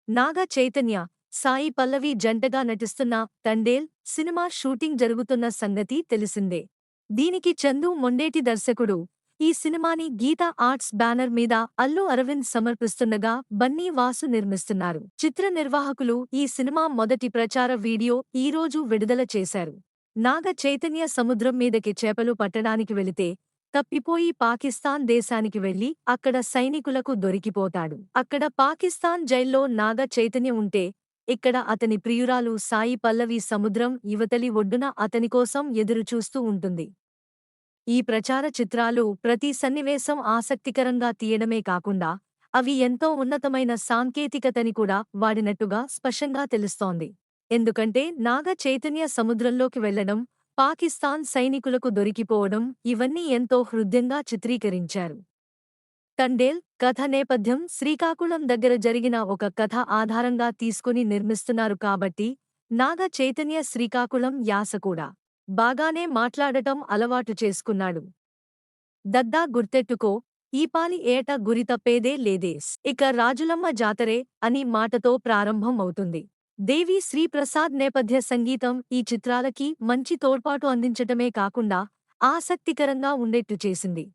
నాగ చైతన్య, సాయి పల్లవి జంటగా నటిస్తున్న Thandel cinema shooting జరుగుతున్న సంగతి తెలిసిందే. దీనికి చందు మొండేటి దర్శకుడు. ఈ సినిమాని గీతా ఆర్ట్స్ బ్యానర్ మీద అల్లు అరవింద్ సమర్పిస్తుండగా బన్నీ వాసు నిర్మిస్తున్నారు. చిత్ర నిర్వాహకులు ఈ సినిమా మొదటి ప్రచార వీడియో ఈరోజు విడుదల చేశారు. నాగ చైతన్య సముద్రం మీదకి చేపలు పట్టడానికి వెళితే తప్పిపోయి పాకిస్తాన్ దేశానికి వెళ్లి అక్కడ సైనికులకు దొరికిపోతాడు. అక్కడ పాకిస్తాన్ జైల్లో నాగ చైతన్య ఉంటే ఇక్కడ అతని ప్రియురాలు సాయి పల్లవి సముద్రం ఇవతలి ఒడ్డున అతనికోసం ఎదురుచూస్తూ ఉంటుంది. ఈ ప్రచార చిత్రాలు ప్రతి సన్నివేశం ఆసక్తికరంగా తీయడమే కాకుండా అవి ఎంతో ఉన్నతమైన సాంకేతికతని కూడా వాడినట్టుగా స్పష్టంగా తెలుస్తోంది. ఎందుకంటే నాగ చైతన్య సముద్రంలోకి వెళ్లడం, పాకిస్తాన్ సైనికులకు దొరికిపోవడం ఇవన్నీ ఎంతో హృద్యంగా చిత్రీకరించారు. తండేల్ కథ నేపథ్యం శ్రీకాకుళం దగ్గర జరిగిన ఒక కథ ఆధారంగా తీసుకుని నిర్మిస్తున్నారు కాబట్టి నాగ చైతన్య శ్రీకాకుళం యాస కూడా బాగానే మాట్లాడటం అలవాటు చేసుకున్నాడు. దద్దా గుర్తెట్టుకో, ఈపాలి ఏట గురి తప్పేదే లేదేస్. ఇక రాజులమ్మ జాతరే అని మాటతో ప్రారంభం అవుతుంది. దేవి శ్రీప్రసాద్ నేపథ్య సంగీతం ఈ చిత్రాలకి మంచి తోడ్పాటు అందించటమే కాకుండా ఆసక్తికరంగా ఉండేట్టు చేసింది.